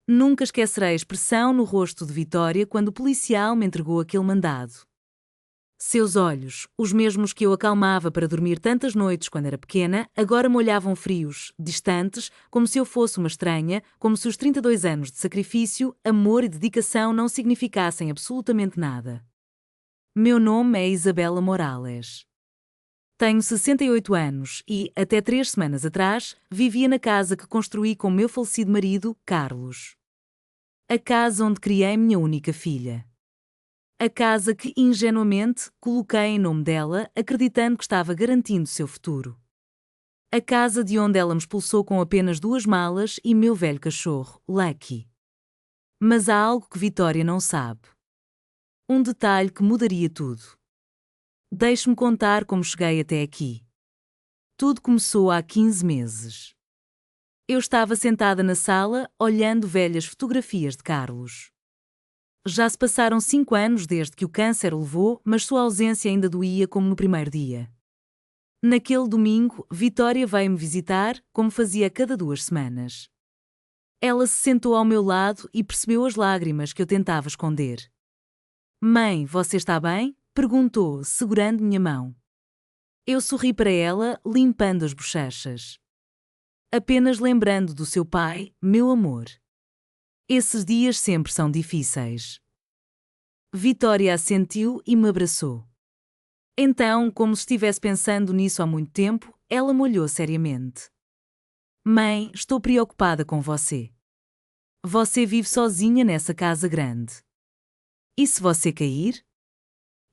Nunca esquecerei a expressão no rosto de Vitória quando o policial me entregou aquele mandado. Seus olhos, os mesmos que eu acalmava para dormir tantas noites quando era pequena, agora me olhavam frios, distantes, como se eu fosse uma estranha, como se os 32 anos de sacrifício, amor e dedicação não significassem absolutamente nada. Meu nome é Isabela Morales. Tenho 68 anos e, até 3 semanas atrás, vivia na casa que construí com meu falecido marido, Carlos. A casa onde criei minha única filha. A casa que, ingenuamente, coloquei em nome dela, acreditando que estava garantindo seu futuro. A casa de onde ela me expulsou com apenas 2 malas e meu velho cachorro, Lucky. Mas há algo que Vitória não sabe. Um detalhe que mudaria tudo. Deixe-me contar como cheguei até aqui. Tudo começou há 15 meses. Eu estava sentada na sala, olhando velhas fotografias de Carlos. Já se passaram 5 anos desde que o câncer o levou, mas sua ausência ainda doía como no primeiro dia. Naquele domingo, Vitória veio-me visitar, como fazia a cada 2 semanas. Ela se sentou ao meu lado e percebeu as lágrimas que eu tentava esconder. Mãe, você está bem? Perguntou, segurando minha mão. Eu sorri para ela, limpando as bochechas. Apenas lembrando do seu pai, meu amor. Esses dias sempre são difíceis. Vitória assentiu e me abraçou. Então, como se estivesse pensando nisso há muito tempo, ela me olhou seriamente. Mãe, estou preocupada com você. Você vive sozinha nessa casa grande. E se você cair?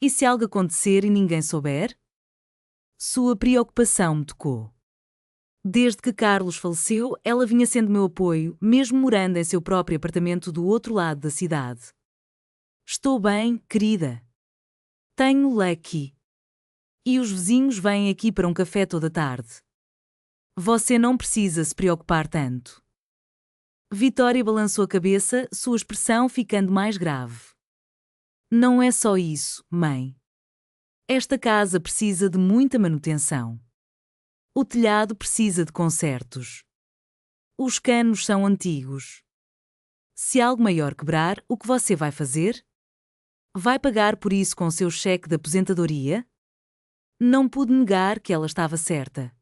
E se algo acontecer e ninguém souber? Sua preocupação me tocou. Desde que Carlos faleceu, ela vinha sendo meu apoio, mesmo morando em seu próprio apartamento do outro lado da cidade. Estou bem, querida. Tenho Lucky. E os vizinhos vêm aqui para um café toda tarde. Você não precisa se preocupar tanto. Vitória balançou a cabeça, sua expressão ficando mais grave. Não é só isso, mãe. Esta casa precisa de muita manutenção. O telhado precisa de consertos. Os canos são antigos. Se algo maior quebrar, o que você vai fazer? Vai pagar por isso com seu cheque de aposentadoria? Não pude negar que ela estava certa.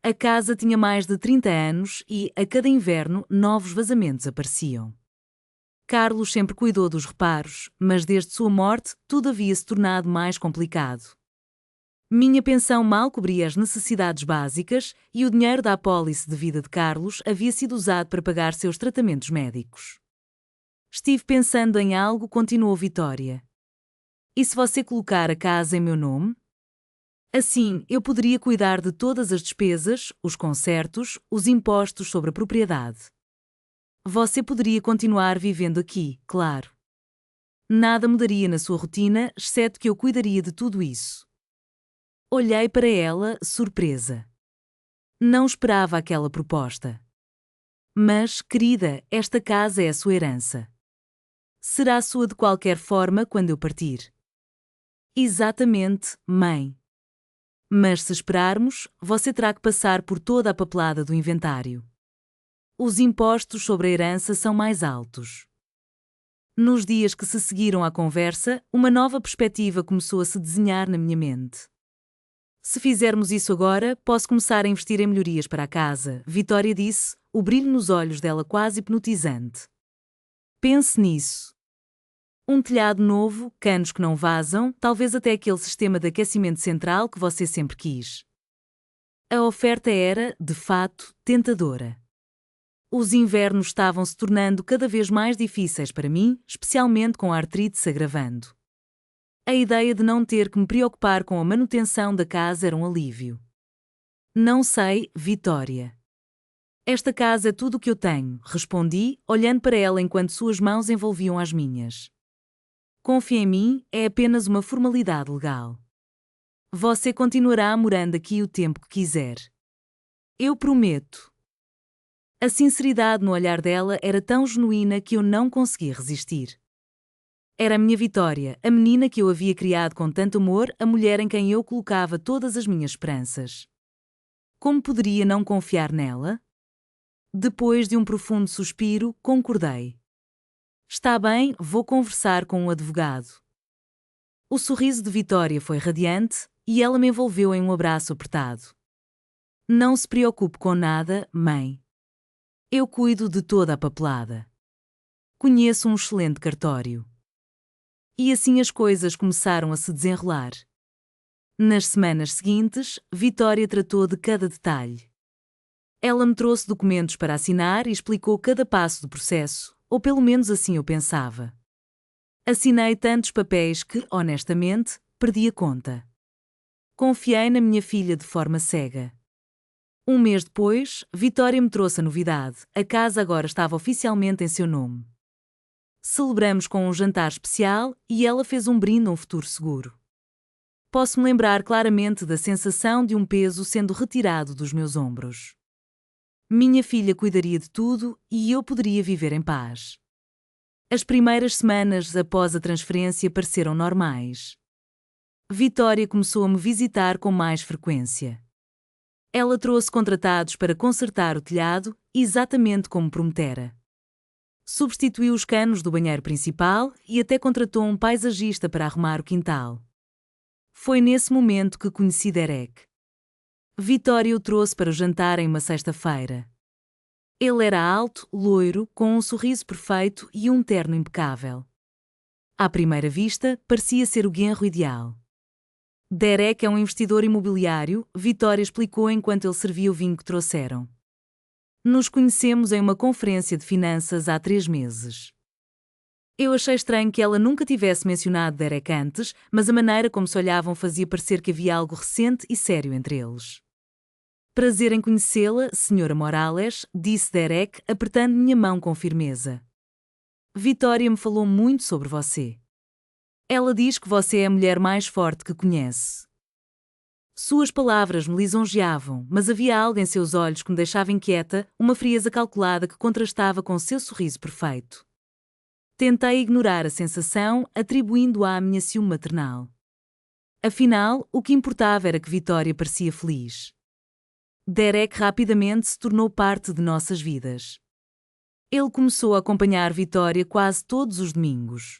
A casa tinha mais de 30 anos e, a cada inverno, novos vazamentos apareciam. Carlos sempre cuidou dos reparos, mas desde sua morte, tudo havia se tornado mais complicado. Minha pensão mal cobria as necessidades básicas e o dinheiro da apólice de vida de Carlos havia sido usado para pagar seus tratamentos médicos. Estive pensando em algo, continuou Vitória. E se você colocar a casa em meu nome? Assim, eu poderia cuidar de todas as despesas, os consertos, os impostos sobre a propriedade. Você poderia continuar vivendo aqui, claro. Nada mudaria na sua rotina, exceto que eu cuidaria de tudo isso. Olhei para ela, surpresa. Não esperava aquela proposta. Mas, querida, esta casa é a sua herança. Será sua de qualquer forma quando eu partir. Exatamente, mãe. Mas se esperarmos, você terá que passar por toda a papelada do inventário. Os impostos sobre a herança são mais altos. Nos dias que se seguiram à conversa, uma nova perspectiva começou a se desenhar na minha mente. Se fizermos isso agora, posso começar a investir em melhorias para a casa, Vitória disse, o brilho nos olhos dela quase hipnotizante. Pense nisso. Um telhado novo, canos que não vazam, talvez até aquele sistema de aquecimento central que você sempre quis. A oferta era, de fato, tentadora. Os invernos estavam se tornando cada vez mais difíceis para mim, especialmente com a artrite se agravando. A ideia de não ter que me preocupar com a manutenção da casa era um alívio. Não sei, Vitória. Esta casa é tudo o que eu tenho, respondi, olhando para ela enquanto suas mãos envolviam as minhas. Confie em mim, é apenas uma formalidade legal. Você continuará morando aqui o tempo que quiser. Eu prometo. A sinceridade no olhar dela era tão genuína que eu não conseguia resistir. Era a minha Vitória, a menina que eu havia criado com tanto amor, a mulher em quem eu colocava todas as minhas esperanças. Como poderia não confiar nela? Depois de um profundo suspiro, concordei. Está bem, vou conversar com um advogado. O sorriso de Vitória foi radiante e ela me envolveu em um abraço apertado. Não se preocupe com nada, mãe. Eu cuido de toda a papelada. Conheço um excelente cartório. E assim as coisas começaram a se desenrolar. Nas semanas seguintes, Vitória tratou de cada detalhe. Ela me trouxe documentos para assinar e explicou cada passo do processo, ou pelo menos assim eu pensava. Assinei tantos papéis que, honestamente, perdi a conta. Confiei na minha filha de forma cega. Um mês depois, Vitória me trouxe a novidade: a casa agora estava oficialmente em seu nome. Celebramos com um jantar especial e ela fez um brinde a um futuro seguro. Posso me lembrar claramente da sensação de um peso sendo retirado dos meus ombros. Minha filha cuidaria de tudo e eu poderia viver em paz. As primeiras semanas após a transferência pareceram normais. Vitória começou a me visitar com mais frequência. Ela trouxe contratados para consertar o telhado, exatamente como prometera. Substituiu os canos do banheiro principal e até contratou um paisagista para arrumar o quintal. Foi nesse momento que conheci Derek. Vitória o trouxe para o jantar em uma sexta-feira. Ele era alto, loiro, com um sorriso perfeito e um terno impecável. À primeira vista, parecia ser o genro ideal. Derek é um investidor imobiliário, Vitória explicou enquanto ele servia o vinho que trouxeram. Nos conhecemos em uma conferência de finanças há 3 meses. Eu achei estranho que ela nunca tivesse mencionado Derek antes, mas a maneira como se olhavam fazia parecer que havia algo recente e sério entre eles. Prazer em conhecê-la, Sra. Morales, disse Derek, apertando minha mão com firmeza. Vitória me falou muito sobre você. Ela diz que você é a mulher mais forte que conhece. Suas palavras me lisonjeavam, mas havia algo em seus olhos que me deixava inquieta, uma frieza calculada que contrastava com seu sorriso perfeito. Tentei ignorar a sensação, atribuindo-a à minha ciúme maternal. Afinal, o que importava era que Vitória parecia feliz. Derek rapidamente se tornou parte de nossas vidas. Ele começou a acompanhar Vitória quase todos os domingos.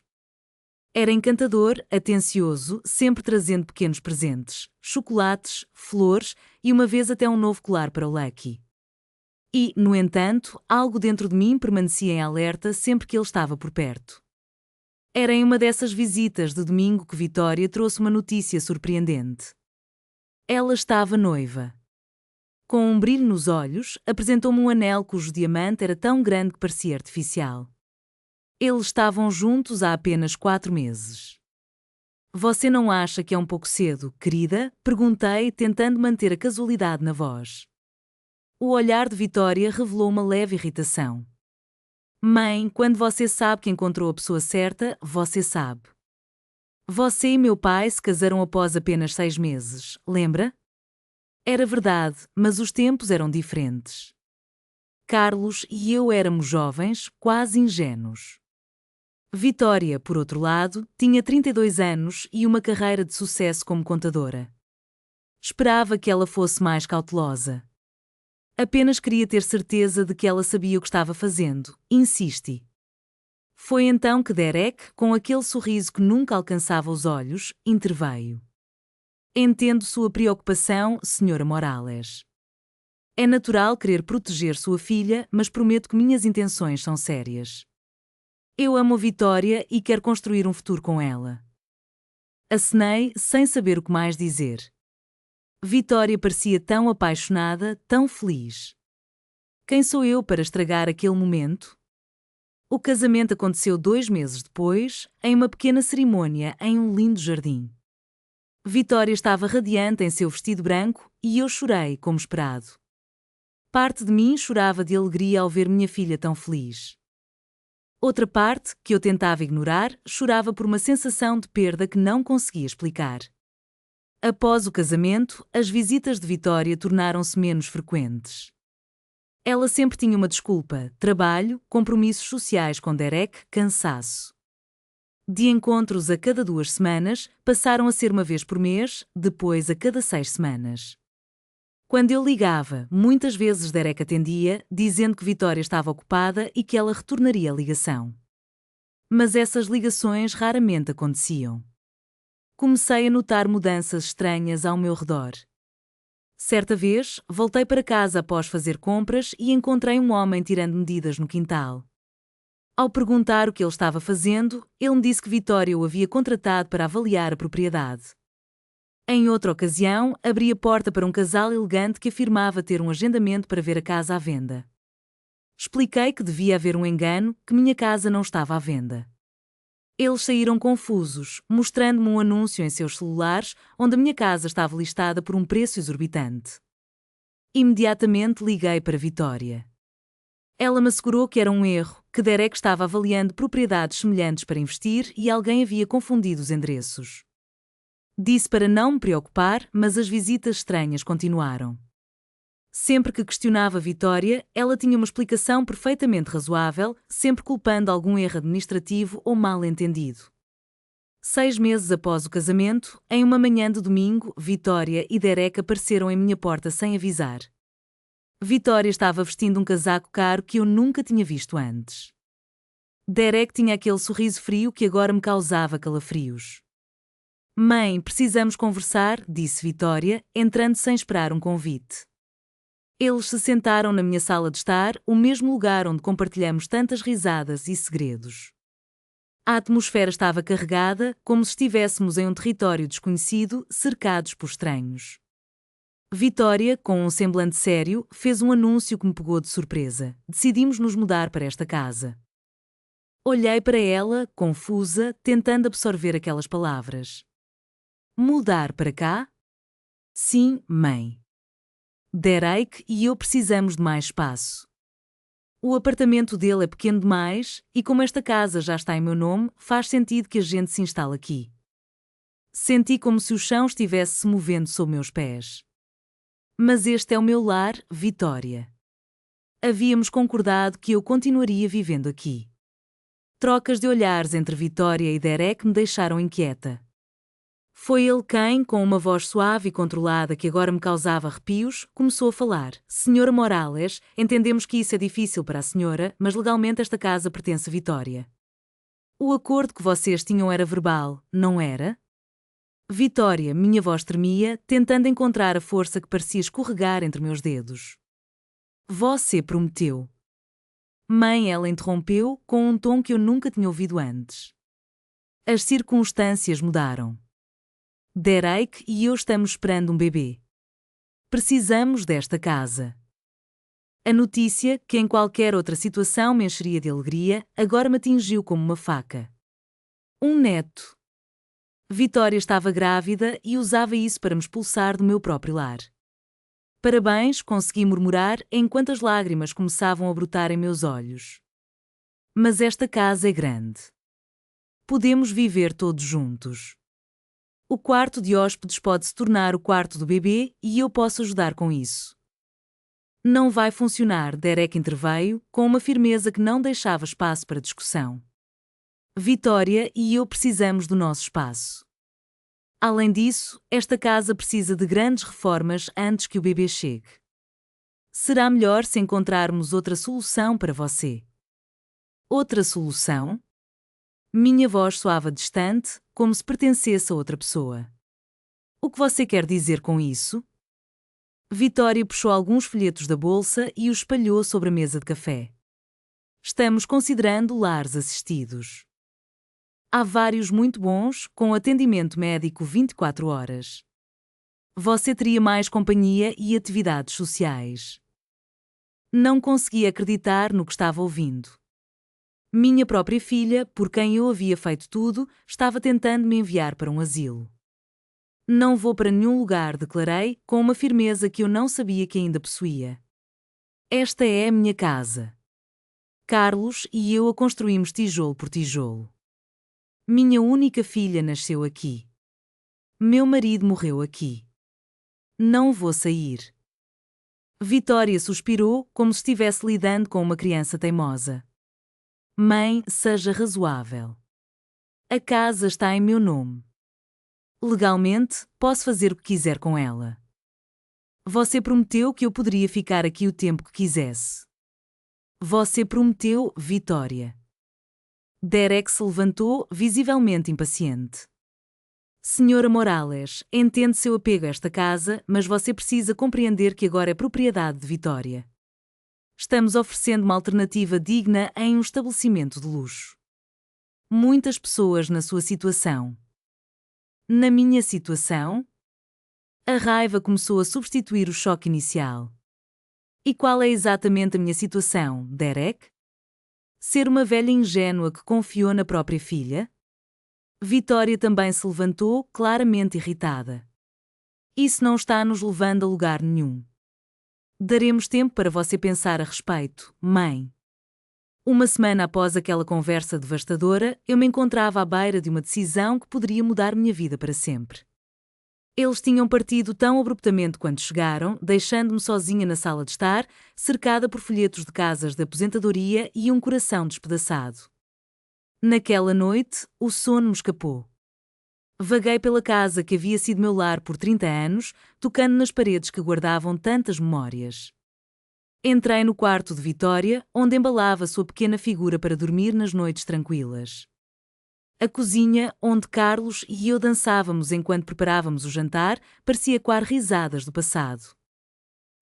Era encantador, atencioso, sempre trazendo pequenos presentes, chocolates, flores e uma vez até um novo colar para o Lucky. E, no entanto, algo dentro de mim permanecia em alerta sempre que ele estava por perto. Era em uma dessas visitas de domingo que Vitória trouxe uma notícia surpreendente. Ela estava noiva. Com um brilho nos olhos, apresentou-me um anel cujo diamante era tão grande que parecia artificial. Eles estavam juntos há apenas 4 meses. Você não acha que é um pouco cedo, querida? Perguntei, tentando manter a casualidade na voz. O olhar de Vitória revelou uma leve irritação. Mãe, quando você sabe que encontrou a pessoa certa, você sabe. Você e meu pai se casaram após apenas 6 meses, lembra? Era verdade, mas os tempos eram diferentes. Carlos e eu éramos jovens, quase ingênuos. Vitória, por outro lado, tinha 32 anos e uma carreira de sucesso como contadora. Esperava que ela fosse mais cautelosa. Apenas queria ter certeza de que ela sabia o que estava fazendo, insisti. Foi então que Derek, com aquele sorriso que nunca alcançava os olhos, interveio. Entendo sua preocupação, Sra. Morales. É natural querer proteger sua filha, mas prometo que minhas intenções são sérias. Eu amo a Vitória e quero construir um futuro com ela. Acenei, sem saber o que mais dizer. Vitória parecia tão apaixonada, tão feliz. Quem sou eu para estragar aquele momento? O casamento aconteceu 2 meses depois, em uma pequena cerimônia em um lindo jardim. Vitória estava radiante em seu vestido branco e eu chorei como esperado. Parte de mim chorava de alegria ao ver minha filha tão feliz. Outra parte, que eu tentava ignorar, chorava por uma sensação de perda que não conseguia explicar. Após o casamento, as visitas de Vitória tornaram-se menos frequentes. Ela sempre tinha uma desculpa: trabalho, compromissos sociais com Derek, cansaço. De encontros a cada 2 semanas, passaram a ser uma vez por mês, depois a cada 6 semanas. Quando eu ligava, muitas vezes Derek atendia, dizendo que Vitória estava ocupada e que ela retornaria a ligação. Mas essas ligações raramente aconteciam. Comecei a notar mudanças estranhas ao meu redor. Certa vez, voltei para casa após fazer compras e encontrei um homem tirando medidas no quintal. Ao perguntar o que ele estava fazendo, ele me disse que Vitória o havia contratado para avaliar a propriedade. Em outra ocasião, abri a porta para um casal elegante que afirmava ter um agendamento para ver a casa à venda. Expliquei que devia haver um engano, que minha casa não estava à venda. Eles saíram confusos, mostrando-me um anúncio em seus celulares onde a minha casa estava listada por um preço exorbitante. Imediatamente liguei para Vitória. Ela me assegurou que era um erro, que Derek estava avaliando propriedades semelhantes para investir e alguém havia confundido os endereços. Disse para não me preocupar, mas as visitas estranhas continuaram. Sempre que questionava Vitória, ela tinha uma explicação perfeitamente razoável, sempre culpando algum erro administrativo ou mal-entendido. 6 meses após o casamento, em uma manhã de domingo, Vitória e Derek apareceram em minha porta sem avisar. Vitória estava vestindo um casaco caro que eu nunca tinha visto antes. Derek tinha aquele sorriso frio que agora me causava calafrios. Mãe, precisamos conversar, disse Vitória, entrando sem esperar um convite. Eles se sentaram na minha sala de estar, o mesmo lugar onde compartilhamos tantas risadas e segredos. A atmosfera estava carregada, como se estivéssemos em um território desconhecido, cercados por estranhos. Vitória, com um semblante sério, fez um anúncio que me pegou de surpresa. Decidimos nos mudar para esta casa. Olhei para ela, confusa, tentando absorver aquelas palavras. Mudar para cá? Sim, mãe. Derek e eu precisamos de mais espaço. O apartamento dele é pequeno demais e, como esta casa já está em meu nome, faz sentido que a gente se instale aqui. Senti como se o chão estivesse se movendo sob meus pés. Mas este é o meu lar, Vitória. Havíamos concordado que eu continuaria vivendo aqui. Trocas de olhares entre Vitória e Derek me deixaram inquieta. Foi ele quem, com uma voz suave e controlada que agora me causava arrepios, começou a falar. Senhora Morales, entendemos que isso é difícil para a senhora, mas legalmente esta casa pertence a Vitória. O acordo que vocês tinham era verbal, não era? Vitória, minha voz tremia, tentando encontrar a força que parecia escorregar entre meus dedos. Você prometeu. Mãe, ela interrompeu, com um tom que eu nunca tinha ouvido antes. As circunstâncias mudaram. Derek e eu estamos esperando um bebê. Precisamos desta casa. A notícia, que em qualquer outra situação me encheria de alegria, agora me atingiu como uma faca. Um neto. Vitória estava grávida e usava isso para me expulsar do meu próprio lar. Parabéns, consegui murmurar enquanto as lágrimas começavam a brotar em meus olhos. Mas esta casa é grande. Podemos viver todos juntos. O quarto de hóspedes pode se tornar o quarto do bebê e eu posso ajudar com isso. Não vai funcionar, Derek interveio, com uma firmeza que não deixava espaço para discussão. Vitória e eu precisamos do nosso espaço. Além disso, esta casa precisa de grandes reformas antes que o bebê chegue. Será melhor se encontrarmos outra solução para você. Outra solução? Minha voz soava distante, como se pertencesse a outra pessoa. O que você quer dizer com isso? Vitória puxou alguns folhetos da bolsa e os espalhou sobre a mesa de café. Estamos considerando lares assistidos. Há vários muito bons, com atendimento médico 24 horas. Você teria mais companhia e atividades sociais. Não conseguia acreditar no que estava ouvindo. Minha própria filha, por quem eu havia feito tudo, estava tentando me enviar para um asilo. Não vou para nenhum lugar, declarei, com uma firmeza que eu não sabia que ainda possuía. Esta é a minha casa. Carlos e eu a construímos tijolo por tijolo. Minha única filha nasceu aqui. Meu marido morreu aqui. Não vou sair. Vitória suspirou, como se estivesse lidando com uma criança teimosa. Mãe, seja razoável. A casa está em meu nome. Legalmente, posso fazer o que quiser com ela. Você prometeu que eu poderia ficar aqui o tempo que quisesse. Você prometeu, Vitória. Derek se levantou, visivelmente impaciente. Senhora Morales, entende seu apego a esta casa, mas você precisa compreender que agora é propriedade de Vitória. Estamos oferecendo uma alternativa digna em um estabelecimento de luxo. Muitas pessoas na sua situação. Na minha situação? A raiva começou a substituir o choque inicial. E qual é exatamente a minha situação, Derek? Ser uma velha ingênua que confiou na própria filha? Vitória também se levantou, claramente irritada. Isso não está nos levando a lugar nenhum. Daremos tempo para você pensar a respeito, mãe. Uma semana após aquela conversa devastadora, eu me encontrava à beira de uma decisão que poderia mudar minha vida para sempre. Eles tinham partido tão abruptamente quando chegaram, deixando-me sozinha na sala de estar, cercada por folhetos de casas de aposentadoria e um coração despedaçado. Naquela noite, o sono me escapou. Vaguei pela casa que havia sido meu lar por 30 anos, tocando nas paredes que guardavam tantas memórias. Entrei no quarto de Vitória, onde embalava sua pequena figura para dormir nas noites tranquilas. A cozinha, onde Carlos e eu dançávamos enquanto preparávamos o jantar, parecia coar risadas do passado.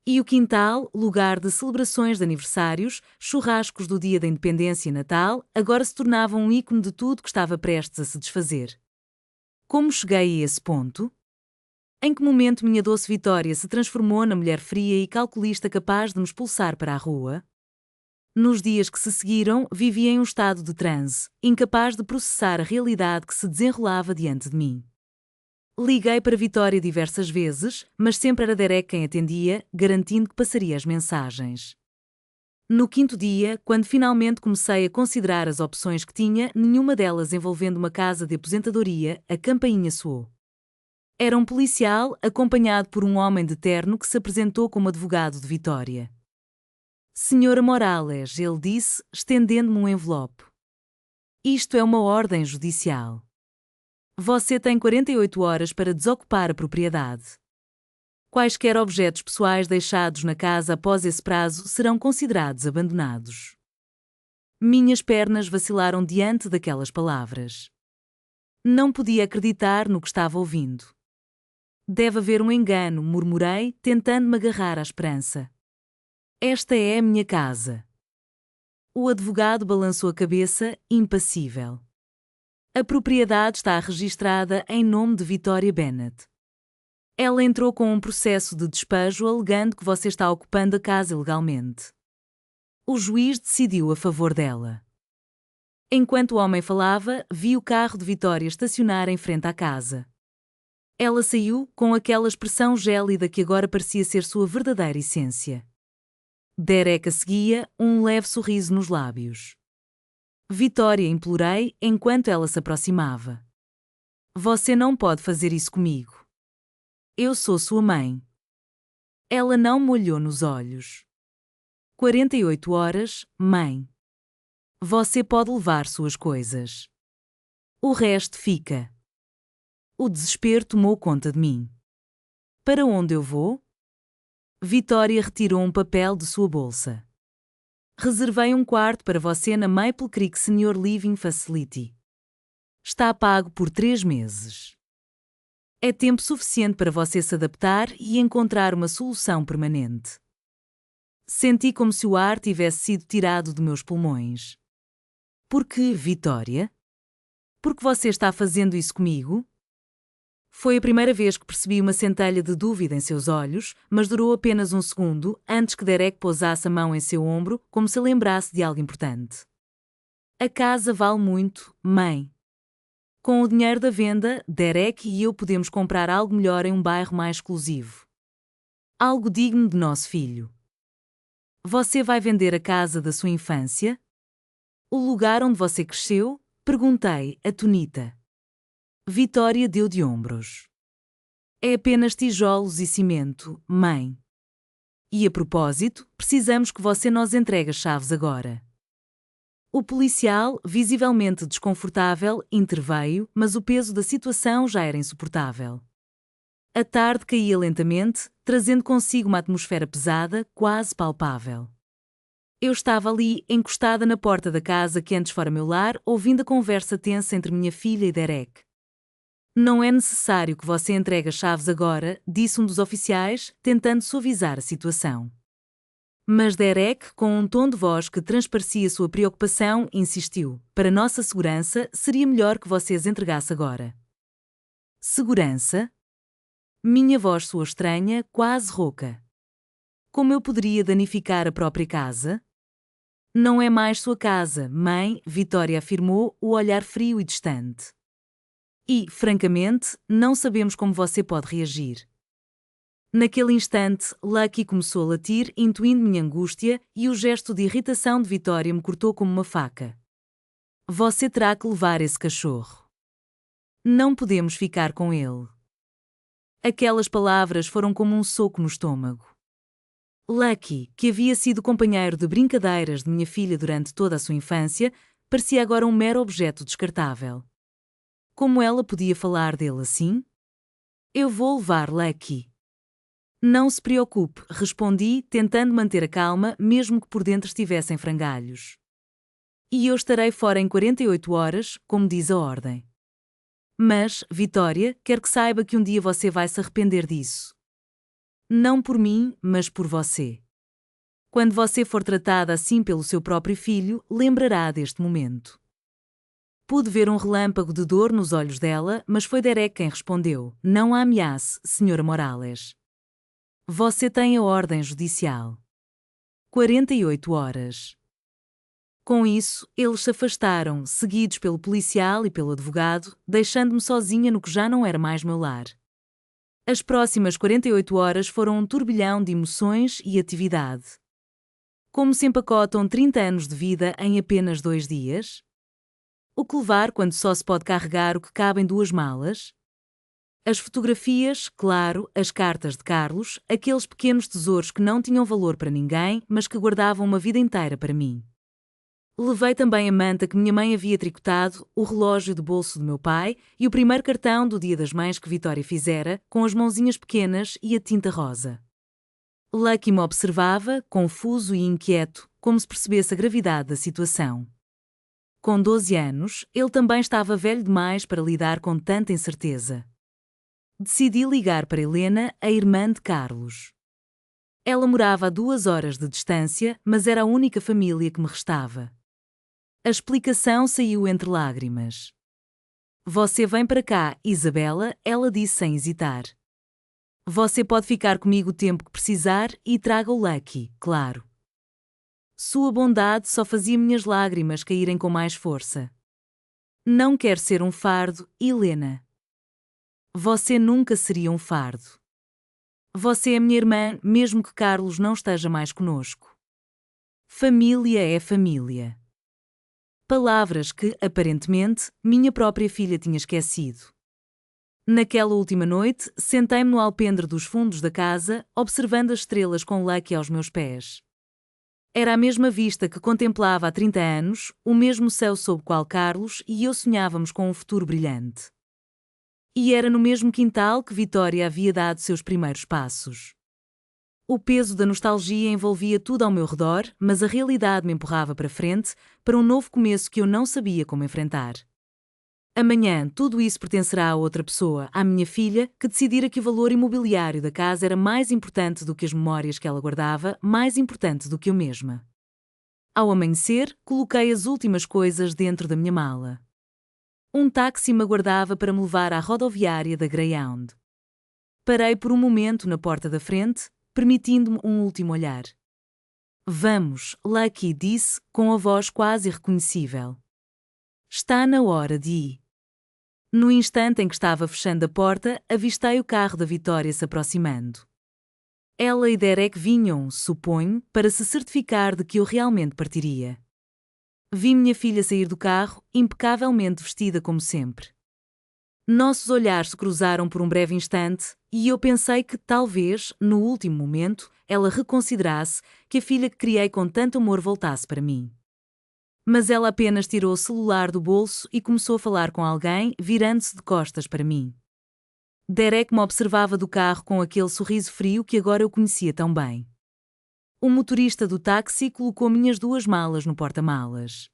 E o quintal, lugar de celebrações de aniversários, churrascos do Dia da Independência e Natal, agora se tornava um ícone de tudo que estava prestes a se desfazer. Como cheguei a esse ponto? Em que momento minha doce Vitória se transformou na mulher fria e calculista capaz de me expulsar para a rua? Nos dias que se seguiram, vivia em um estado de transe, incapaz de processar a realidade que se desenrolava diante de mim. Liguei para Vitória diversas vezes, mas sempre era Derek quem atendia, garantindo que passaria as mensagens. No quinto dia, quando finalmente comecei a considerar as opções que tinha, nenhuma delas envolvendo uma casa de aposentadoria, a campainha soou. Era um policial, acompanhado por um homem de terno que se apresentou como advogado de Vitória. Senhora Morales, ele disse, estendendo-me um envelope. Isto é uma ordem judicial. Você tem 48 horas para desocupar a propriedade. Quaisquer objetos pessoais deixados na casa após esse prazo serão considerados abandonados. Minhas pernas vacilaram diante daquelas palavras. Não podia acreditar no que estava ouvindo. Deve haver um engano, murmurei, tentando me agarrar à esperança. Esta é a minha casa. O advogado balançou a cabeça, impassível. A propriedade está registrada em nome de Vitória Bennett. Ela entrou com um processo de despejo alegando que você está ocupando a casa ilegalmente. O juiz decidiu a favor dela. Enquanto o homem falava, vi o carro de Vitória estacionar em frente à casa. Ela saiu, com aquela expressão gélida que agora parecia ser sua verdadeira essência. Derek a seguia, um leve sorriso nos lábios. Vitória, implorei, enquanto ela se aproximava. Você não pode fazer isso comigo. Eu sou sua mãe. Ela não me olhou nos olhos. 48 horas, mãe. Você pode levar suas coisas. O resto fica. O desespero tomou conta de mim. Para onde eu vou? Vitória retirou um papel de sua bolsa. Reservei um quarto para você na Maple Creek Senior Living Facility. Está pago por 3 meses. É tempo suficiente para você se adaptar e encontrar uma solução permanente. Senti como se o ar tivesse sido tirado de meus pulmões. Por que, Vitória? Por que você está fazendo isso comigo? Foi a primeira vez que percebi uma centelha de dúvida em seus olhos, mas durou apenas um segundo antes que Derek pousasse a mão em seu ombro, como se lembrasse de algo importante. A casa vale muito, mãe. Com o dinheiro da venda, Derek e eu podemos comprar algo melhor em um bairro mais exclusivo. Algo digno de nosso filho. Você vai vender a casa da sua infância? O lugar onde você cresceu? Perguntei, atonita. Vitória deu de ombros. É apenas tijolos e cimento, mãe. E a propósito, precisamos que você nos entregue as chaves agora. O policial, visivelmente desconfortável, interveio, mas o peso da situação já era insuportável. A tarde caía lentamente, trazendo consigo uma atmosfera pesada, quase palpável. Eu estava ali, encostada na porta da casa que antes fora meu lar, ouvindo a conversa tensa entre minha filha e Derek. Não é necessário que você entregue as chaves agora, disse um dos oficiais, tentando suavizar a situação. Mas Derek, com um tom de voz que transparecia sua preocupação, insistiu: para nossa segurança, seria melhor que você as entregasse agora. Segurança? Minha voz soou estranha, quase rouca. Como eu poderia danificar a própria casa? Não é mais sua casa, mãe, Vitória afirmou, o olhar frio e distante. E, francamente, não sabemos como você pode reagir. Naquele instante, Lucky começou a latir, intuindo minha angústia, e o gesto de irritação de Vitória me cortou como uma faca. Você terá que levar esse cachorro. Não podemos ficar com ele. Aquelas palavras foram como um soco no estômago. Lucky, que havia sido companheiro de brincadeiras de minha filha durante toda a sua infância, parecia agora um mero objeto descartável. Como ela podia falar dele assim? Eu vou levar Lucky. Não se preocupe, respondi, tentando manter a calma, mesmo que por dentro estivessem frangalhos. E eu estarei fora em 48 horas, como diz a ordem. Mas, Vitória, quero que saiba que um dia você vai se arrepender disso. Não por mim, mas por você. Quando você for tratada assim pelo seu próprio filho, lembrará deste momento. Pude ver um relâmpago de dor nos olhos dela, mas foi Derek quem respondeu: não a ameace, Sra. Morales. Você tem a ordem judicial. 48 horas. Com isso, eles se afastaram, seguidos pelo policial e pelo advogado, deixando-me sozinha no que já não era mais meu lar. As próximas 48 horas foram um turbilhão de emoções e atividade. Como se empacotam 30 anos de vida em apenas 2 dias? O que levar quando só se pode carregar o que cabe em 2 malas? As fotografias, claro, as cartas de Carlos, aqueles pequenos tesouros que não tinham valor para ninguém, mas que guardavam uma vida inteira para mim. Levei também a manta que minha mãe havia tricotado, o relógio de bolso do meu pai e o primeiro cartão do Dia das Mães que Vitória fizera, com as mãozinhas pequenas e a tinta rosa. Lucky me observava, confuso e inquieto, como se percebesse a gravidade da situação. Com 12 anos, ele também estava velho demais para lidar com tanta incerteza. Decidi ligar para Helena, a irmã de Carlos. Ela morava a 2 horas de distância, mas era a única família que me restava. A explicação saiu entre lágrimas. Você vem para cá, Isabela, ela disse sem hesitar. Você pode ficar comigo o tempo que precisar e traga o Lucky, claro. Sua bondade só fazia minhas lágrimas caírem com mais força. Não quer ser um fardo, Helena. Você nunca seria um fardo. Você é minha irmã, mesmo que Carlos não esteja mais conosco. Família é família. Palavras que, aparentemente, minha própria filha tinha esquecido. Naquela última noite, sentei-me no alpendre dos fundos da casa, observando as estrelas com Lucky aos meus pés. Era a mesma vista que contemplava há 30 anos, o mesmo céu sob o qual Carlos e eu sonhávamos com um futuro brilhante. E era no mesmo quintal que Vitória havia dado seus primeiros passos. O peso da nostalgia envolvia tudo ao meu redor, mas a realidade me empurrava para frente, para um novo começo que eu não sabia como enfrentar. Amanhã, tudo isso pertencerá a outra pessoa, à minha filha, que decidira que o valor imobiliário da casa era mais importante do que as memórias que ela guardava, mais importante do que eu mesma. Ao amanhecer, coloquei as últimas coisas dentro da minha mala. Um táxi me aguardava para me levar à rodoviária da Greyhound. Parei por um momento na porta da frente, permitindo-me um último olhar. Vamos, Lucky disse, com a voz quase irreconhecível. Está na hora de ir. No instante em que estava fechando a porta, avistei o carro da Vitória se aproximando. Ela e Derek vinham, suponho, para se certificar de que eu realmente partiria. Vi minha filha sair do carro, impecavelmente vestida como sempre. Nossos olhares se cruzaram por um breve instante, e eu pensei que, talvez, no último momento, ela reconsiderasse que a filha que criei com tanto amor voltasse para mim. Mas ela apenas tirou o celular do bolso e começou a falar com alguém, virando-se de costas para mim. Derek me observava do carro com aquele sorriso frio que agora eu conhecia tão bem. O motorista do táxi colocou minhas 2 malas no porta-malas.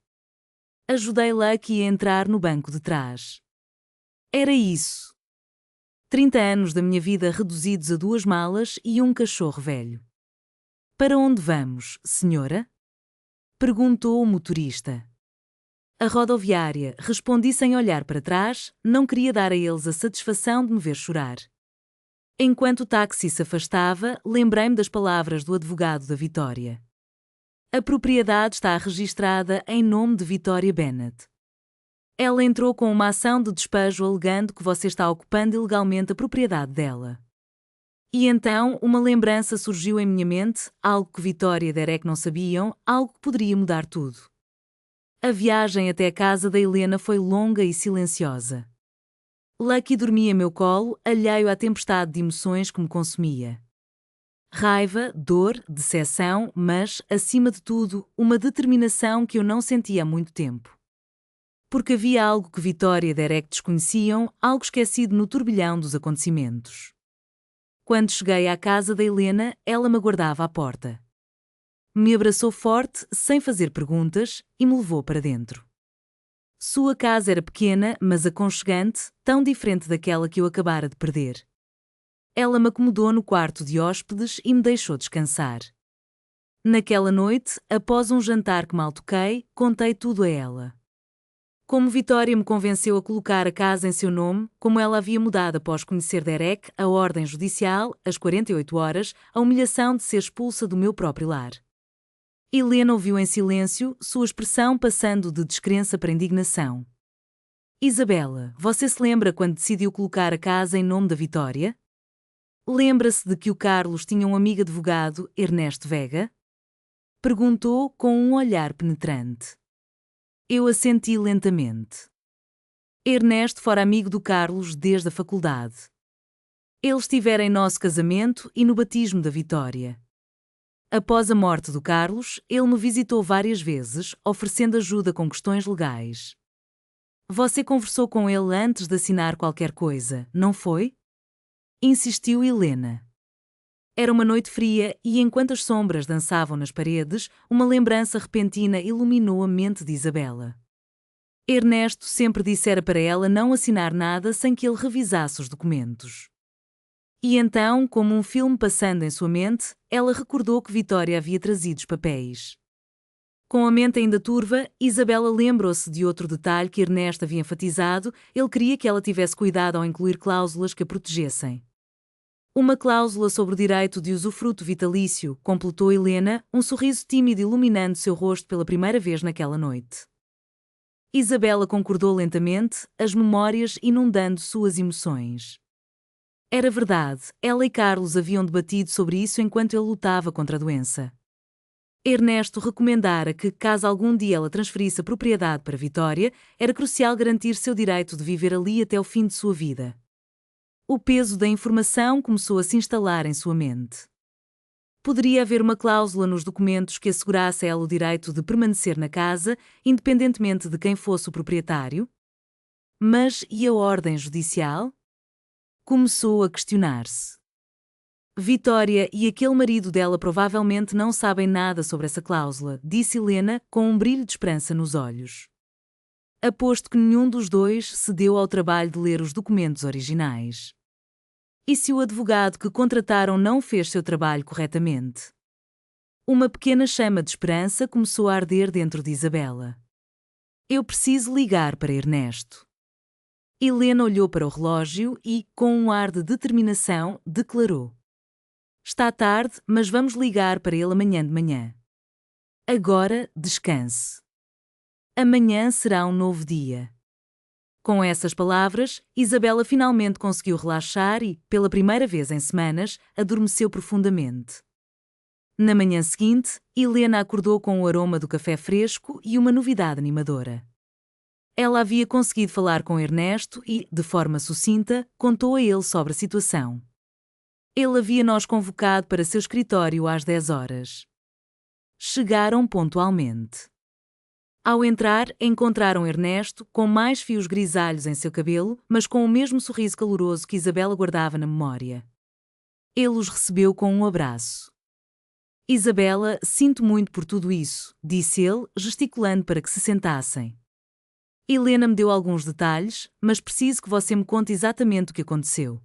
Ajudei Lucky a entrar no banco de trás. Era isso. 30 anos da minha vida reduzidos a 2 malas e um cachorro velho. Para onde vamos, senhora? Perguntou o motorista. A rodoviária, respondi sem olhar para trás, não queria dar a eles a satisfação de me ver chorar. Enquanto o táxi se afastava, lembrei-me das palavras do advogado da Vitória. A propriedade está registrada em nome de Vitória Bennett. Ela entrou com uma ação de despejo alegando que você está ocupando ilegalmente a propriedade dela. E então uma lembrança surgiu em minha mente, algo que Vitória e Derek não sabiam, algo que poderia mudar tudo. A viagem até a casa da Helena foi longa e silenciosa. Lucky dormia em meu colo, alheio à tempestade de emoções que me consumia. Raiva, dor, decepção, mas, acima de tudo, uma determinação que eu não sentia há muito tempo. Porque havia algo que Vitória e Derek desconheciam, algo esquecido no turbilhão dos acontecimentos. Quando cheguei à casa da Helena, ela me aguardava à porta. Me abraçou forte, sem fazer perguntas, e me levou para dentro. Sua casa era pequena, mas aconchegante, tão diferente daquela que eu acabara de perder. Ela me acomodou no quarto de hóspedes e me deixou descansar. Naquela noite, após um jantar que mal toquei, contei tudo a ela. Como Vitória me convenceu a colocar a casa em seu nome, como ela havia mudado após conhecer Derek, a ordem judicial, às 48 horas, a humilhação de ser expulsa do meu próprio lar. Helena ouviu em silêncio, sua expressão passando de descrença para indignação. Isabela, você se lembra quando decidiu colocar a casa em nome da Vitória? Lembra-se de que o Carlos tinha um amigo advogado, Ernesto Vega? Perguntou com um olhar penetrante. Eu assenti lentamente. Ernesto fora amigo do Carlos desde a faculdade. Ele estivera em nosso casamento e no batismo da Vitória. Após a morte do Carlos, ele me visitou várias vezes, oferecendo ajuda com questões legais. Você conversou com ele antes de assinar qualquer coisa, não foi? Insistiu Helena. Era uma noite fria e, enquanto as sombras dançavam nas paredes, uma lembrança repentina iluminou a mente de Isabela. Ernesto sempre dissera para ela não assinar nada sem que ele revisasse os documentos. E então, como um filme passando em sua mente, ela recordou que Vitória havia trazido os papéis. Com a mente ainda turva, Isabela lembrou-se de outro detalhe que Ernesto havia enfatizado: ele queria que ela tivesse cuidado ao incluir cláusulas que a protegessem. Uma cláusula sobre o direito de usufruto vitalício, completou Helena, um sorriso tímido iluminando seu rosto pela primeira vez naquela noite. Isabela concordou lentamente, as memórias inundando suas emoções. Era verdade, ela e Carlos haviam debatido sobre isso enquanto ele lutava contra a doença. Ernesto recomendara que, caso algum dia ela transferisse a propriedade para Vitória, era crucial garantir seu direito de viver ali até o fim de sua vida. O peso da informação começou a se instalar em sua mente. Poderia haver uma cláusula nos documentos que assegurasse a ela o direito de permanecer na casa, independentemente de quem fosse o proprietário? Mas e a ordem judicial? Começou a questionar-se. Vitória e aquele marido dela provavelmente não sabem nada sobre essa cláusula, disse Helena, com um brilho de esperança nos olhos. Aposto que nenhum dos dois se deu ao trabalho de ler os documentos originais. E se o advogado que contrataram não fez seu trabalho corretamente? Uma pequena chama de esperança começou a arder dentro de Isabela. Eu preciso ligar para Ernesto. Helena olhou para o relógio e, com um ar de determinação, declarou: Está tarde, mas vamos ligar para ele amanhã de manhã. Agora, descanse. Amanhã será um novo dia. Com essas palavras, Isabela finalmente conseguiu relaxar e, pela primeira vez em semanas, adormeceu profundamente. Na manhã seguinte, Helena acordou com o aroma do café fresco e uma novidade animadora. Ela havia conseguido falar com Ernesto e, de forma sucinta, contou a ele sobre a situação. Ele havia-nos convocado para seu escritório às 10 horas. Chegaram pontualmente. Ao entrar, encontraram Ernesto com mais fios grisalhos em seu cabelo, mas com o mesmo sorriso caloroso que Isabela guardava na memória. Ele os recebeu com um abraço. Isabela, sinto muito por tudo isso, disse ele, gesticulando para que se sentassem. Helena me deu alguns detalhes, mas preciso que você me conte exatamente o que aconteceu.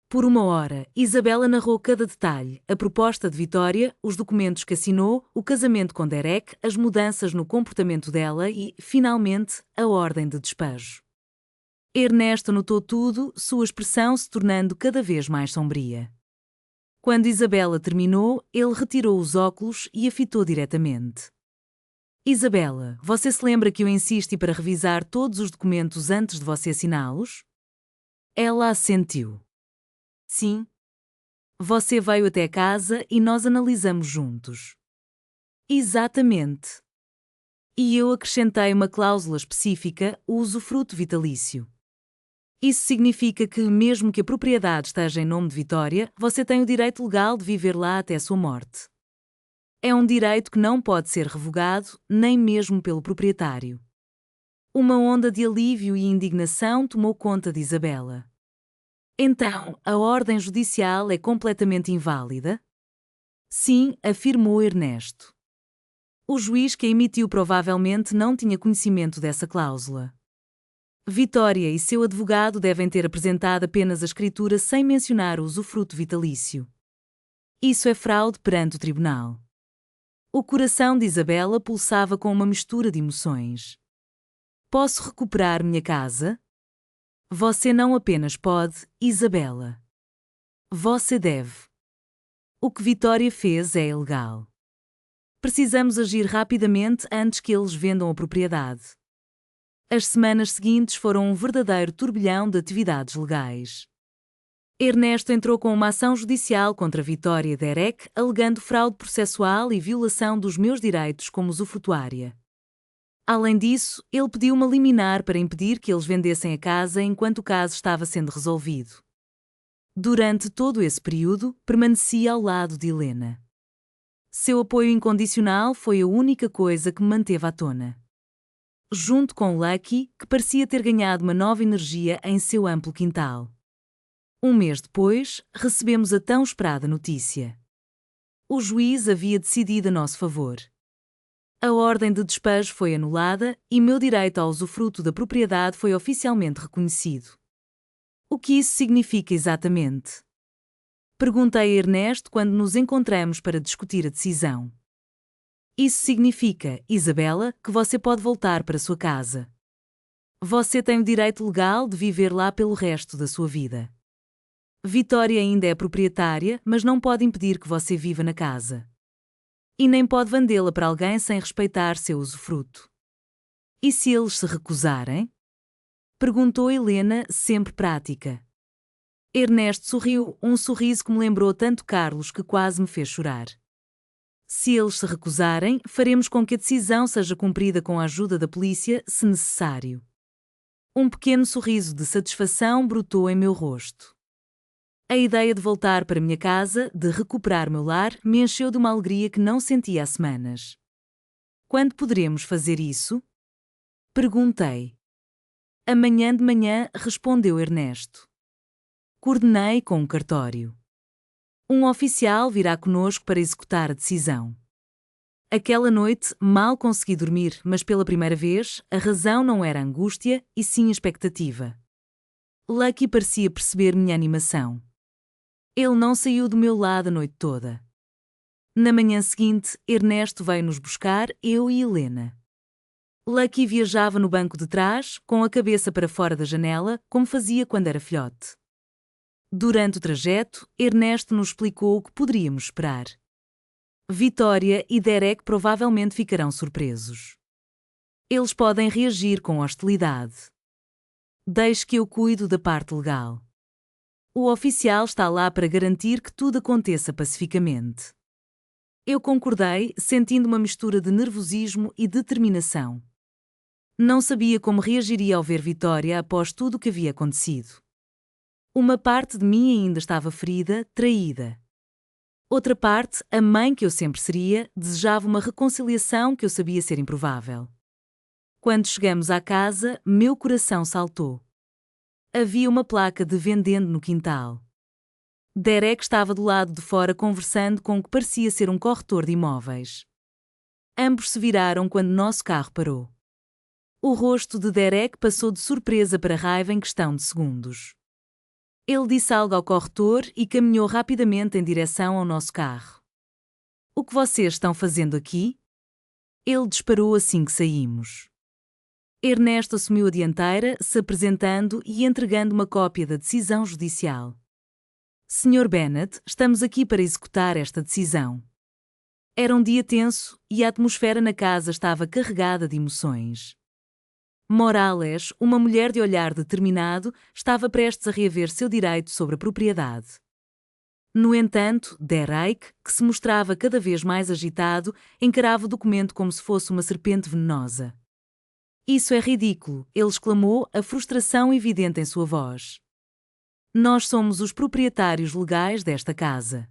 Por 1 hora, Isabela narrou cada detalhe, a proposta de Vitória, os documentos que assinou, o casamento com Derek, as mudanças no comportamento dela e, finalmente, a ordem de despejo. Ernesto notou tudo, sua expressão se tornando cada vez mais sombria. Quando Isabela terminou, ele retirou os óculos e a fitou diretamente. Isabela, você se lembra que eu insisti para revisar todos os documentos antes de você assiná-los? Ela assentiu. Sim. Você veio até casa e nós analisamos juntos. Exatamente. E eu acrescentei uma cláusula específica, o usufruto vitalício. Isso significa que, mesmo que a propriedade esteja em nome de Vitória, você tem o direito legal de viver lá até sua morte. É um direito que não pode ser revogado, nem mesmo pelo proprietário. Uma onda de alívio e indignação tomou conta de Isabela. Então, a ordem judicial é completamente inválida? Sim, afirmou Ernesto. O juiz que a emitiu provavelmente não tinha conhecimento dessa cláusula. Vitória e seu advogado devem ter apresentado apenas a escritura sem mencionar o usufruto vitalício. Isso é fraude perante o tribunal. O coração de Isabela pulsava com uma mistura de emoções. Posso recuperar minha casa? Você não apenas pode, Isabela. Você deve. O que Vitória fez é ilegal. Precisamos agir rapidamente antes que eles vendam a propriedade. As semanas seguintes foram um verdadeiro turbilhão de atividades legais. Ernesto entrou com uma ação judicial contra Vitória e Derek, alegando fraude processual e violação dos meus direitos como usufrutuária. Além disso, ele pediu uma liminar para impedir que eles vendessem a casa enquanto o caso estava sendo resolvido. Durante todo esse período, permanecia ao lado de Helena. Seu apoio incondicional foi a única coisa que me manteve à tona. Junto com Lucky, que parecia ter ganhado uma nova energia em seu amplo quintal. 1 mês depois, recebemos a tão esperada notícia. O juiz havia decidido a nosso favor. A ordem de despejo foi anulada e meu direito ao usufruto da propriedade foi oficialmente reconhecido. O que isso significa exatamente? Perguntei a Ernesto quando nos encontramos para discutir a decisão. Isso significa, Isabela, que você pode voltar para sua casa. Você tem o direito legal de viver lá pelo resto da sua vida. Vitória ainda é proprietária, mas não pode impedir que você viva na casa. E nem pode vendê-la para alguém sem respeitar seu usufruto. E se eles se recusarem? Perguntou Helena, sempre prática. Ernesto sorriu, um sorriso que me lembrou tanto Carlos que quase me fez chorar. Se eles se recusarem, faremos com que a decisão seja cumprida com a ajuda da polícia, se necessário. Um pequeno sorriso de satisfação brotou em meu rosto. A ideia de voltar para minha casa, de recuperar meu lar, me encheu de uma alegria que não sentia há semanas. Quando poderemos fazer isso? Perguntei. Amanhã de manhã, respondeu Ernesto. Coordenei com um cartório. Um oficial virá conosco para executar a decisão. Aquela noite, mal consegui dormir, mas pela primeira vez, a razão não era angústia, e sim expectativa. Lucky parecia perceber minha animação. Ele não saiu do meu lado a noite toda. Na manhã seguinte, Ernesto veio nos buscar, eu e Helena. Lucky viajava no banco de trás, com a cabeça para fora da janela, como fazia quando era filhote. Durante o trajeto, Ernesto nos explicou o que poderíamos esperar. Vitória e Derek provavelmente ficarão surpresos. Eles podem reagir com hostilidade. Deixe que eu cuido da parte legal. O oficial está lá para garantir que tudo aconteça pacificamente. Eu concordei, sentindo uma mistura de nervosismo e determinação. Não sabia como reagiria ao ver Vitória após tudo o que havia acontecido. Uma parte de mim ainda estava ferida, traída. Outra parte, a mãe que eu sempre seria, desejava uma reconciliação que eu sabia ser improvável. Quando chegamos à casa, meu coração saltou. Havia uma placa de vendendo no quintal. Derek estava do lado de fora conversando com o que parecia ser um corretor de imóveis. Ambos se viraram quando nosso carro parou. O rosto de Derek passou de surpresa para raiva em questão de segundos. Ele disse algo ao corretor e caminhou rapidamente em direção ao nosso carro. O que vocês estão fazendo aqui? Ele disparou assim que saímos. Ernesto assumiu a dianteira, se apresentando e entregando uma cópia da decisão judicial. Sr. Bennett, estamos aqui para executar esta decisão. Era um dia tenso e a atmosfera na casa estava carregada de emoções. Morales, uma mulher de olhar determinado, estava prestes a reaver seu direito sobre a propriedade. No entanto, Derek, que se mostrava cada vez mais agitado, encarava o documento como se fosse uma serpente venenosa. Isso é ridículo, ele exclamou, a frustração evidente em sua voz. Nós somos os proprietários legais desta casa.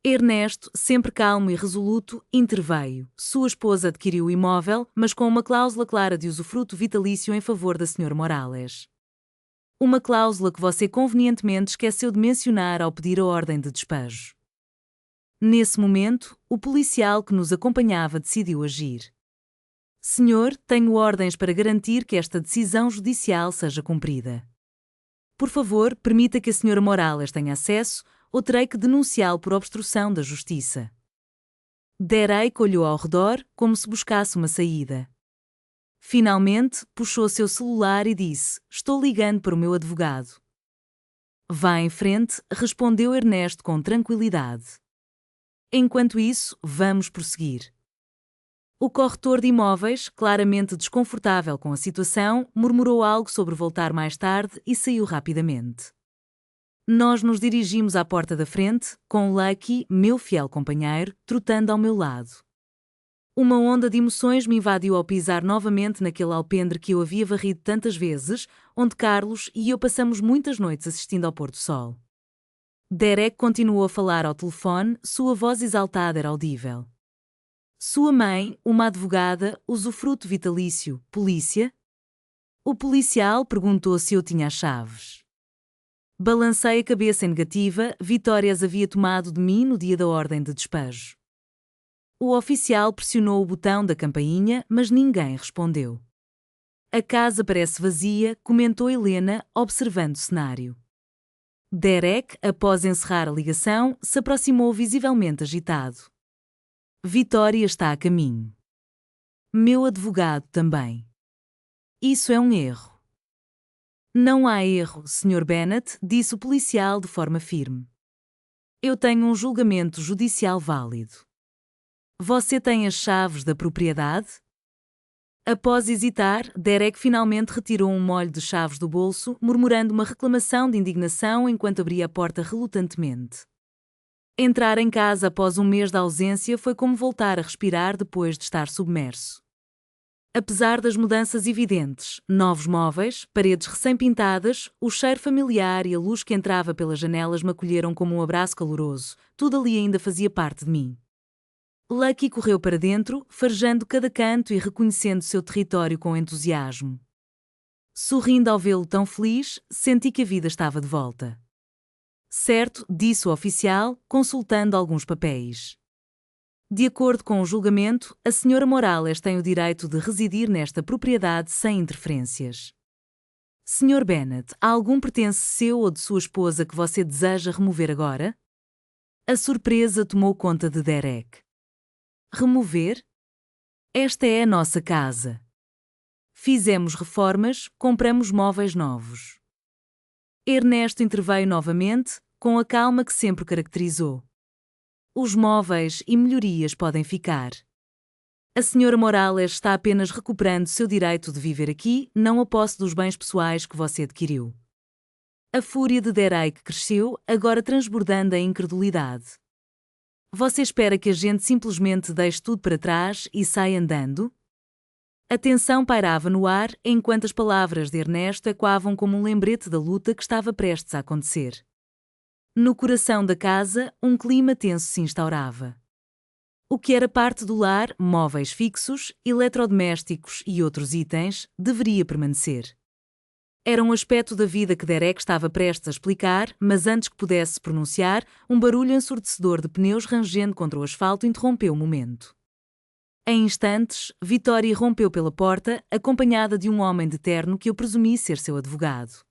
Ernesto, sempre calmo e resoluto, interveio. Sua esposa adquiriu o imóvel, mas com uma cláusula clara de usufruto vitalício em favor da Sra. Morales. Uma cláusula que você convenientemente esqueceu de mencionar ao pedir a ordem de despejo. Nesse momento, o policial que nos acompanhava decidiu agir. Senhor, tenho ordens para garantir que esta decisão judicial seja cumprida. Por favor, permita que a Sra. Morales tenha acesso, ou terei que denunciá-lo por obstrução da justiça. Derek olhou ao redor, como se buscasse uma saída. Finalmente, puxou seu celular e disse: Estou ligando para o meu advogado. Vá em frente, respondeu Ernesto com tranquilidade. Enquanto isso, vamos prosseguir. O corretor de imóveis, claramente desconfortável com a situação, murmurou algo sobre voltar mais tarde e saiu rapidamente. Nós nos dirigimos à porta da frente, com Lucky, meu fiel companheiro, trotando ao meu lado. Uma onda de emoções me invadiu ao pisar novamente naquele alpendre que eu havia varrido tantas vezes, onde Carlos e eu passamos muitas noites assistindo ao pôr do sol. Derek continuou a falar ao telefone, sua voz exaltada era audível. Sua mãe, uma advogada, usufruto vitalício, polícia? O policial perguntou se eu tinha as chaves. Balancei a cabeça em negativa, Vitória as havia tomado de mim no dia da ordem de despejo. O oficial pressionou o botão da campainha, mas ninguém respondeu. A casa parece vazia, comentou Helena, observando o cenário. Derek, após encerrar a ligação, se aproximou visivelmente agitado. Vitória está a caminho. Meu advogado também. Isso é um erro. Não há erro, Sr. Bennett, disse o policial de forma firme. Eu tenho um julgamento judicial válido. Você tem as chaves da propriedade? Após hesitar, Derek finalmente retirou um molho de chaves do bolso, murmurando uma reclamação de indignação enquanto abria a porta relutantemente. Entrar em casa após um mês de ausência foi como voltar a respirar depois de estar submerso. Apesar das mudanças evidentes, novos móveis, paredes recém-pintadas, o cheiro familiar e a luz que entrava pelas janelas me acolheram como um abraço caloroso, tudo ali ainda fazia parte de mim. Lucky correu para dentro, farejando cada canto e reconhecendo seu território com entusiasmo. Sorrindo ao vê-lo tão feliz, senti que a vida estava de volta. Certo, disse o oficial, consultando alguns papéis. De acordo com o julgamento, a Sra. Morales tem o direito de residir nesta propriedade sem interferências. Sr. Bennett, há algum pertence seu ou de sua esposa que você deseja remover agora? A surpresa tomou conta de Derek. Remover? Esta é a nossa casa. Fizemos reformas, compramos móveis novos. Ernesto interveio novamente, com a calma que sempre o caracterizou. Os móveis e melhorias podem ficar. A Sra. Morales está apenas recuperando seu direito de viver aqui, não a posse dos bens pessoais que você adquiriu. A fúria de Derek cresceu, agora transbordando em incredulidade. Você espera que a gente simplesmente deixe tudo para trás e saia andando? A tensão pairava no ar, enquanto as palavras de Ernesto ecoavam como um lembrete da luta que estava prestes a acontecer. No coração da casa, um clima tenso se instaurava. O que era parte do lar, móveis fixos, eletrodomésticos e outros itens, deveria permanecer. Era um aspecto da vida que Derek estava prestes a explicar, mas antes que pudesse se pronunciar, um barulho ensurdecedor de pneus rangendo contra o asfalto interrompeu o momento. Em instantes, Vitória rompeu pela porta, acompanhada de um homem de terno que eu presumi ser seu advogado.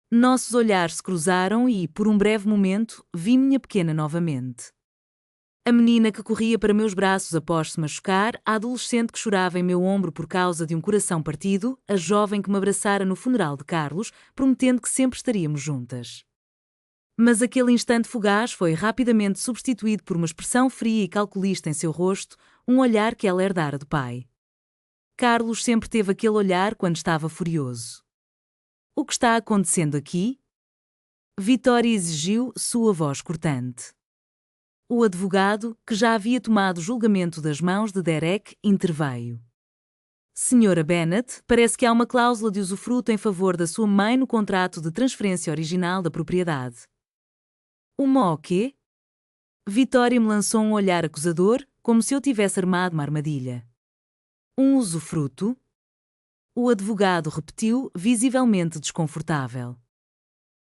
Nossos olhares se cruzaram e, por um breve momento, vi minha pequena novamente. A menina que corria para meus braços após se machucar, a adolescente que chorava em meu ombro por causa de um coração partido, a jovem que me abraçara no funeral de Carlos, prometendo que sempre estaríamos juntas. Mas aquele instante fugaz foi rapidamente substituído por uma expressão fria e calculista em seu rosto, um olhar que ela herdara do pai. Carlos sempre teve aquele olhar quando estava furioso. O que está acontecendo aqui? Vitória exigiu, sua voz cortante. O advogado, que já havia tomado o julgamento das mãos de Derek, interveio. Senhora Bennett, parece que há uma cláusula de usufruto em favor da sua mãe no contrato de transferência original da propriedade. Uma o quê? Vitória me lançou um olhar acusador, como se eu tivesse armado uma armadilha. Um usufruto? O advogado repetiu, visivelmente desconfortável.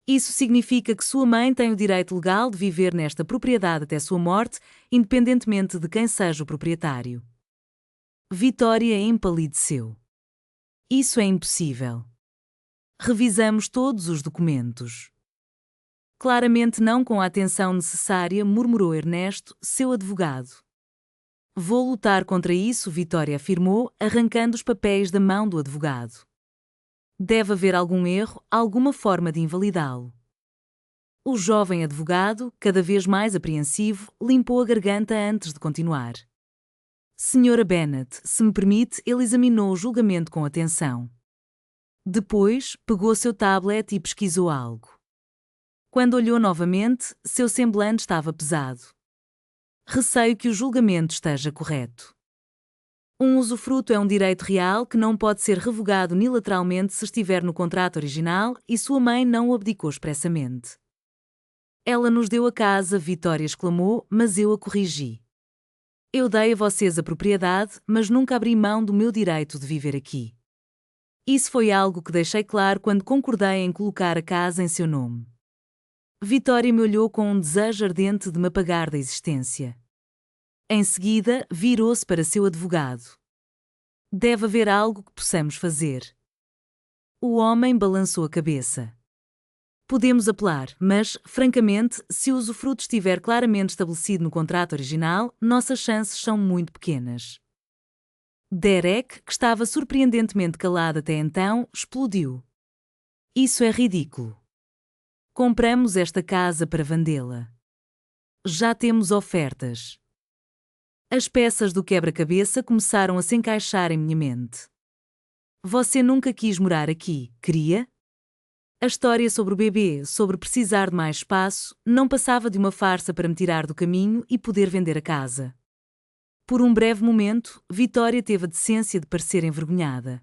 Isso significa que sua mãe tem o direito legal de viver nesta propriedade até sua morte, independentemente de quem seja o proprietário. Vitória empalideceu. Isso é impossível. Revisamos todos os documentos. Claramente não com a atenção necessária, murmurou Ernesto, seu advogado. Vou lutar contra isso, Vitória afirmou, arrancando os papéis da mão do advogado. Deve haver algum erro, alguma forma de invalidá-lo. O jovem advogado, cada vez mais apreensivo, limpou a garganta antes de continuar. Senhora Bennett, se me permite, ele examinou o julgamento com atenção. Depois, pegou seu tablet e pesquisou algo. Quando olhou novamente, seu semblante estava pesado. Receio que o julgamento esteja correto. Um usufruto é um direito real que não pode ser revogado unilateralmente se estiver no contrato original e sua mãe não o abdicou expressamente. Ela nos deu a casa, Vitória exclamou, mas eu a corrigi. Eu dei a vocês a propriedade, mas nunca abri mão do meu direito de viver aqui. Isso foi algo que deixei claro quando concordei em colocar a casa em seu nome. Vitória me olhou com um desejo ardente de me apagar da existência. Em seguida, virou-se para seu advogado. Deve haver algo que possamos fazer. O homem balançou a cabeça. Podemos apelar, mas, francamente, se o usufruto estiver claramente estabelecido no contrato original, nossas chances são muito pequenas. Derek, que estava surpreendentemente calado até então, explodiu. Isso é ridículo. Compramos esta casa para vendê-la. Já temos ofertas. As peças do quebra-cabeça começaram a se encaixar em minha mente. Você nunca quis morar aqui, queria? A história sobre o bebê, sobre precisar de mais espaço, não passava de uma farsa para me tirar do caminho e poder vender a casa. Por um breve momento, Vitória teve a decência de parecer envergonhada.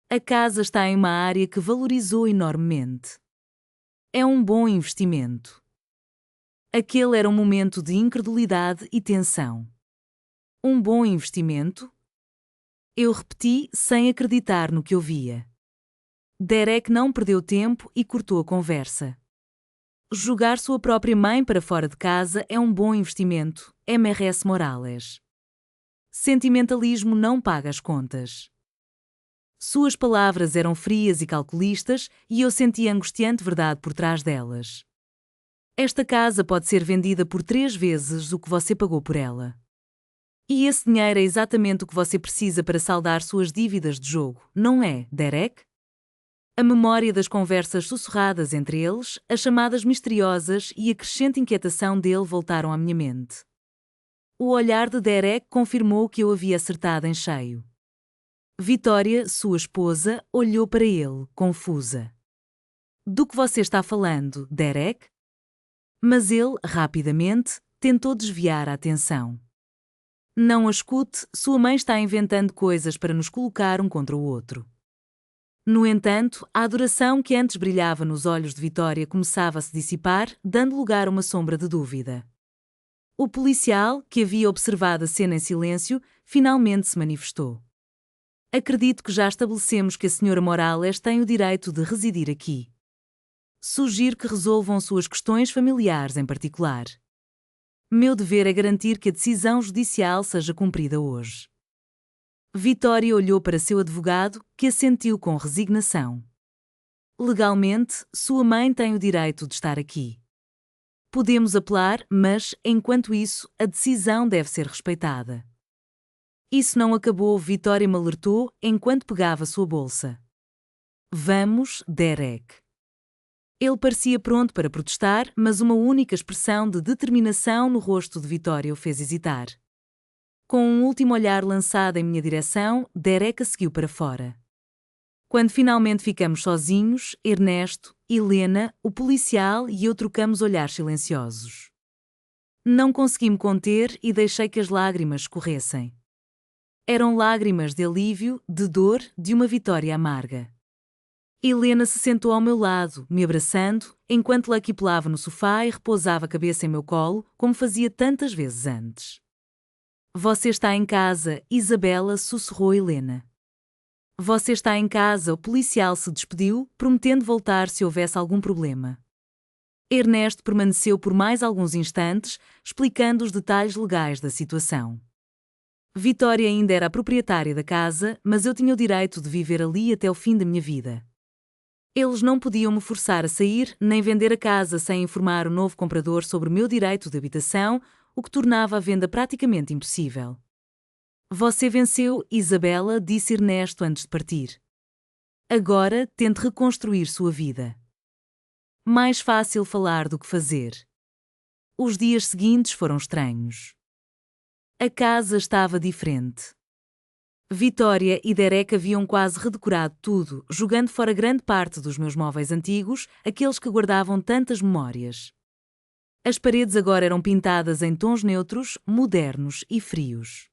A casa está em uma área que valorizou enormemente. É um bom investimento. Aquele era um momento de incredulidade e tensão. Um bom investimento? Eu repeti, sem acreditar no que ouvia. Derek não perdeu tempo e cortou a conversa. Jogar sua própria mãe para fora de casa é um bom investimento, M.R.S. Morales. Sentimentalismo não paga as contas. Suas palavras eram frias e calculistas e eu senti a angustiante verdade por trás delas. Esta casa pode ser vendida por 3 vezes o que você pagou por ela. E esse dinheiro é exatamente o que você precisa para saldar suas dívidas de jogo, não é, Derek? A memória das conversas sussurradas entre eles, as chamadas misteriosas e a crescente inquietação dele voltaram à minha mente. O olhar de Derek confirmou que eu havia acertado em cheio. Vitória, sua esposa, olhou para ele, confusa. Do que você está falando, Derek? Mas ele, rapidamente, tentou desviar a atenção. Não a escute, sua mãe está inventando coisas para nos colocar um contra o outro. No entanto, a adoração que antes brilhava nos olhos de Vitória começava a se dissipar, dando lugar a uma sombra de dúvida. O policial, que havia observado a cena em silêncio, finalmente se manifestou. Acredito que já estabelecemos que a Sra. Morales tem o direito de residir aqui. Sugiro que resolvam suas questões familiares em particular. Meu dever é garantir que a decisão judicial seja cumprida hoje. Vitória olhou para seu advogado, que assentiu com resignação. Legalmente, sua mãe tem o direito de estar aqui. Podemos apelar, mas, enquanto isso, a decisão deve ser respeitada. Isso não acabou, Vitória me alertou enquanto pegava sua bolsa. Vamos, Derek. Ele parecia pronto para protestar, mas uma única expressão de determinação no rosto de Vitória o fez hesitar. Com um último olhar lançado em minha direção, Derek a seguiu para fora. Quando finalmente ficamos sozinhos, Ernesto, Helena, o policial e eu trocamos olhares silenciosos. Não consegui me conter e deixei que as lágrimas escorressem. Eram lágrimas de alívio, de dor, de uma vitória amarga. Helena se sentou ao meu lado, me abraçando, enquanto Lucky pulava no sofá e repousava a cabeça em meu colo, como fazia tantas vezes antes. Você está em casa, Isabela, sussurrou Helena. Você está em casa, o policial se despediu, prometendo voltar se houvesse algum problema. Ernesto permaneceu por mais alguns instantes, explicando os detalhes legais da situação. Vitória ainda era a proprietária da casa, mas eu tinha o direito de viver ali até o fim da minha vida. Eles não podiam me forçar a sair, nem vender a casa sem informar o novo comprador sobre o meu direito de habitação, o que tornava a venda praticamente impossível. Você venceu, Isabela, disse Ernesto antes de partir. Agora, tente reconstruir sua vida. Mais fácil falar do que fazer. Os dias seguintes foram estranhos. A casa estava diferente. Vitória e Derek haviam quase redecorado tudo, jogando fora grande parte dos meus móveis antigos, aqueles que guardavam tantas memórias. As paredes agora eram pintadas em tons neutros, modernos e frios.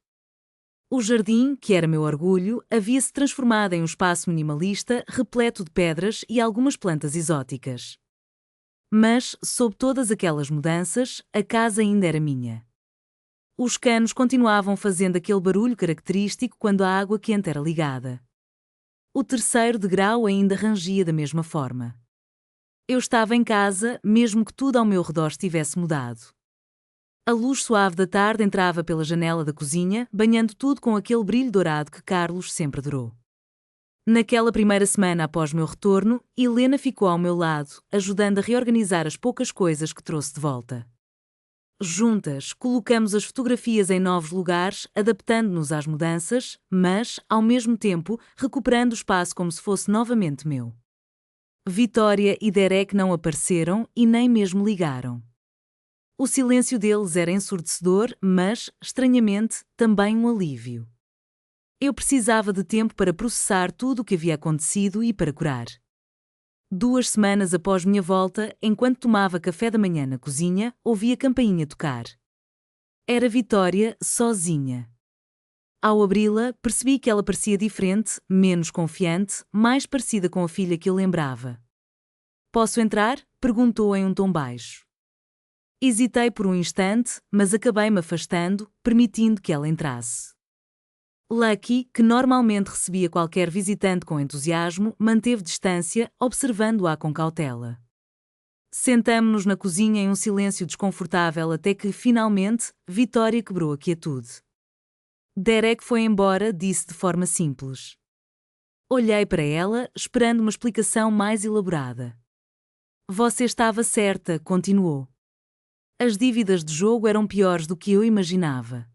O jardim, que era meu orgulho, havia-se transformado em um espaço minimalista, repleto de pedras e algumas plantas exóticas. Mas, sob todas aquelas mudanças, a casa ainda era minha. Os canos continuavam fazendo aquele barulho característico quando a água quente era ligada. O terceiro degrau ainda rangia da mesma forma. Eu estava em casa, mesmo que tudo ao meu redor estivesse mudado. A luz suave da tarde entrava pela janela da cozinha, banhando tudo com aquele brilho dourado que Carlos sempre adorou. Naquela primeira semana após meu retorno, Helena ficou ao meu lado, ajudando a reorganizar as poucas coisas que trouxe de volta. Juntas, colocamos as fotografias em novos lugares, adaptando-nos às mudanças, mas, ao mesmo tempo, recuperando o espaço como se fosse novamente meu. Vitória e Derek não apareceram e nem mesmo ligaram. O silêncio deles era ensurdecedor, mas, estranhamente, também um alívio. Eu precisava de tempo para processar tudo o que havia acontecido e para curar. 2 semanas após minha volta, enquanto tomava café da manhã na cozinha, ouvi a campainha tocar. Era Vitória, sozinha. Ao abri-la, percebi que ela parecia diferente, menos confiante, mais parecida com a filha que eu lembrava. Posso entrar? Perguntou em um tom baixo. Hesitei por um instante, mas acabei me afastando, permitindo que ela entrasse. Lucky, que normalmente recebia qualquer visitante com entusiasmo, manteve distância, observando-a com cautela. Sentamo-nos na cozinha em um silêncio desconfortável até que, finalmente, Vitória quebrou a quietude. Derek foi embora, disse de forma simples. Olhei para ela, esperando uma explicação mais elaborada. Você estava certa, continuou. As dívidas de jogo eram piores do que eu imaginava.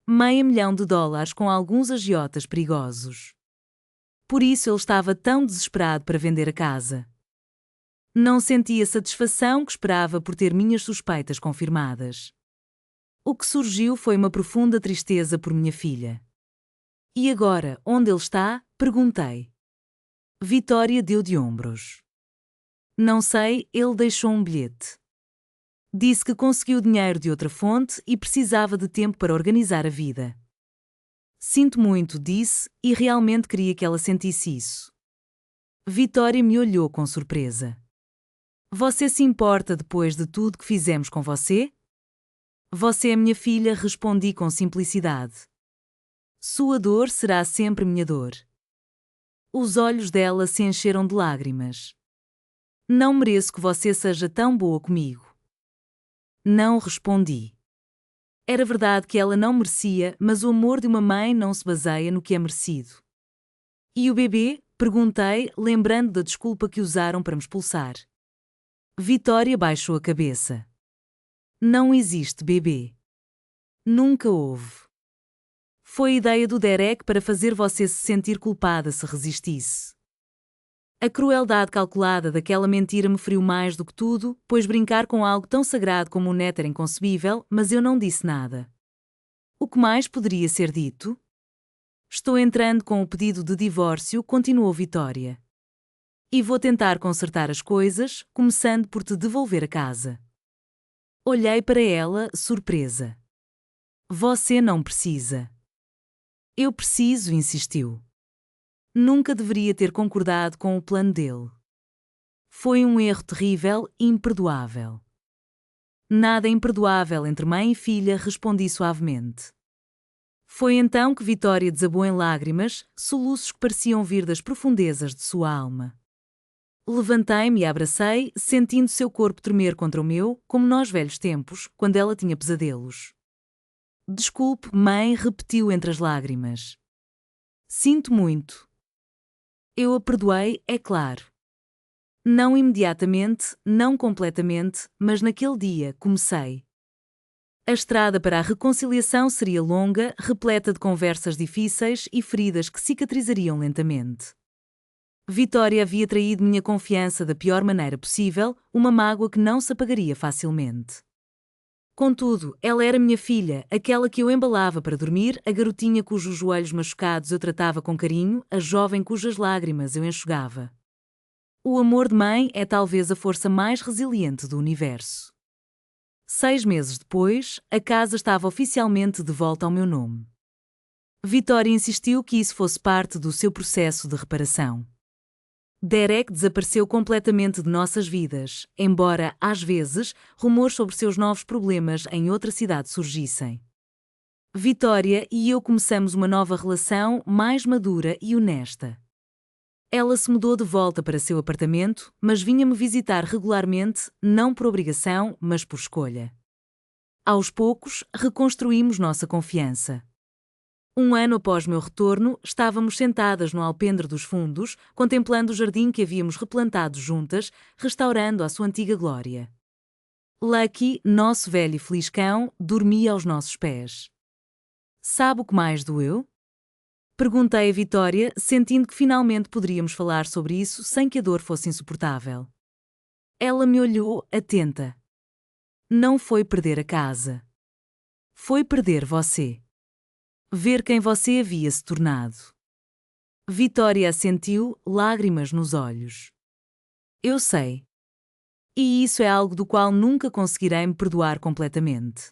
$500 mil com alguns agiotas perigosos. Por isso ele estava tão desesperado para vender a casa. Não sentia a satisfação que esperava por ter minhas suspeitas confirmadas. O que surgiu foi uma profunda tristeza por minha filha. E agora, onde ele está? Perguntei. Vitória deu de ombros. Não sei, ele deixou um bilhete. Disse que conseguiu dinheiro de outra fonte e precisava de tempo para organizar a vida. Sinto muito, disse, e realmente queria que ela sentisse isso. Vitória me olhou com surpresa. Você se importa depois de tudo que fizemos com você? Você é minha filha, respondi com simplicidade. Sua dor será sempre minha dor. Os olhos dela se encheram de lágrimas. Não mereço que você seja tão boa comigo. Não respondi. Era verdade que ela não merecia, mas o amor de uma mãe não se baseia no que é merecido. E o bebê? Perguntei, lembrando da desculpa que usaram para me expulsar. Vitória baixou a cabeça. Não existe bebê. Nunca houve. Foi a ideia do Derek para fazer você se sentir culpada se resistisse. A crueldade calculada daquela mentira me feriu mais do que tudo, pois brincar com algo tão sagrado como o neto era inconcebível, mas eu não disse nada. O que mais poderia ser dito? Estou entrando com o pedido de divórcio, continuou Vitória. E vou tentar consertar as coisas, começando por te devolver a casa. Olhei para ela, surpresa. Você não precisa. Eu preciso, insistiu. Nunca deveria ter concordado com o plano dele. Foi um erro terrível e imperdoável. Nada imperdoável entre mãe e filha, respondi suavemente. Foi então que Vitória desabou em lágrimas, soluços que pareciam vir das profundezas de sua alma. Levantei-me e a abracei, sentindo seu corpo tremer contra o meu, como nos velhos tempos, quando ela tinha pesadelos. Desculpe, mãe, repetiu entre as lágrimas. Sinto muito. Eu a perdoei, é claro. Não imediatamente, não completamente, mas naquele dia comecei. A estrada para a reconciliação seria longa, repleta de conversas difíceis e feridas que cicatrizariam lentamente. Vitória havia traído minha confiança da pior maneira possível, uma mágoa que não se apagaria facilmente. Contudo, ela era minha filha, aquela que eu embalava para dormir, a garotinha cujos joelhos machucados eu tratava com carinho, a jovem cujas lágrimas eu enxugava. O amor de mãe é talvez a força mais resiliente do universo. 6 meses depois, a casa estava oficialmente de volta ao meu nome. Vitória insistiu que isso fosse parte do seu processo de reparação. Derek desapareceu completamente de nossas vidas, embora, às vezes, rumores sobre seus novos problemas em outra cidade surgissem. Vitória e eu começamos uma nova relação mais madura e honesta. Ela se mudou de volta para seu apartamento, mas vinha-me visitar regularmente, não por obrigação, mas por escolha. Aos poucos, reconstruímos nossa confiança. 1 ano após meu retorno, estávamos sentadas no alpendre dos fundos, contemplando o jardim que havíamos replantado juntas, restaurando a sua antiga glória. Lucky, nosso velho e feliz cão, dormia aos nossos pés. Sabe o que mais doeu? Perguntei a Vitória, sentindo que finalmente poderíamos falar sobre isso sem que a dor fosse insuportável. Ela me olhou, atenta. Não foi perder a casa. Foi perder você. Ver quem você havia se tornado. Vitória assentiu, lágrimas nos olhos. Eu sei. E isso é algo do qual nunca conseguirei me perdoar completamente.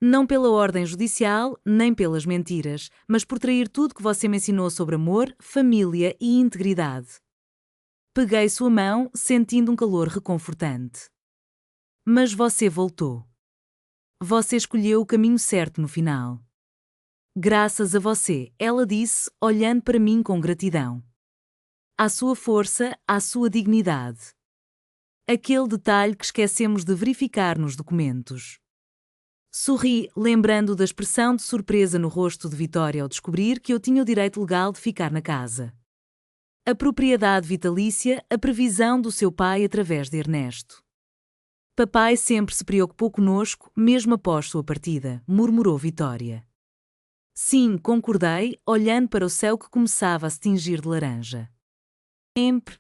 Não pela ordem judicial, nem pelas mentiras, mas por trair tudo que você me ensinou sobre amor, família e integridade. Peguei sua mão, sentindo um calor reconfortante. Mas você voltou. Você escolheu o caminho certo no final. Graças a você, ela disse, olhando para mim com gratidão. À sua força, à sua dignidade. Aquele detalhe que esquecemos de verificar nos documentos. Sorri, lembrando da expressão de surpresa no rosto de Vitória ao descobrir que eu tinha o direito legal de ficar na casa. A propriedade vitalícia, a previsão do seu pai através de Ernesto. Papai sempre se preocupou conosco, mesmo após sua partida, murmurou Vitória. Sim, concordei, olhando para o céu que começava a se tingir de laranja. Sempre.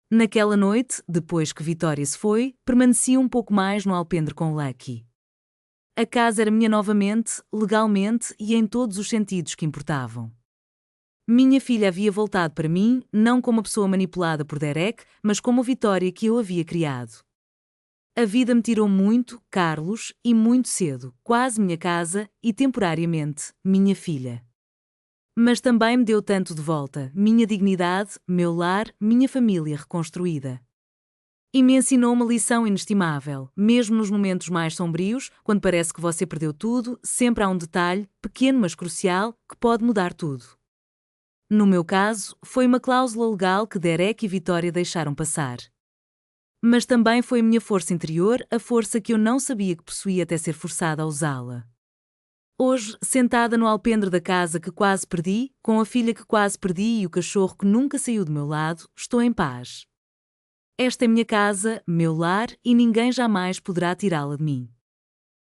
Naquela noite, depois que Vitória se foi, permaneci um pouco mais no alpendre com Lucky. A casa era minha novamente, legalmente e em todos os sentidos que importavam. Minha filha havia voltado para mim, não como uma pessoa manipulada por Derek, mas como a Vitória que eu havia criado. A vida me tirou muito, Carlos, e muito cedo, quase minha casa e, temporariamente, minha filha. Mas também me deu tanto de volta, minha dignidade, meu lar, minha família reconstruída. E me ensinou uma lição inestimável. Mesmo nos momentos mais sombrios, quando parece que você perdeu tudo, sempre há um detalhe, pequeno mas crucial, que pode mudar tudo. No meu caso, foi uma cláusula legal que Derek e Vitória deixaram passar. Mas também foi a minha força interior, a força que eu não sabia que possuía até ser forçada a usá-la. Hoje, sentada no alpendre da casa que quase perdi, com a filha que quase perdi e o cachorro que nunca saiu do meu lado, estou em paz. Esta é minha casa, meu lar, e ninguém jamais poderá tirá-la de mim.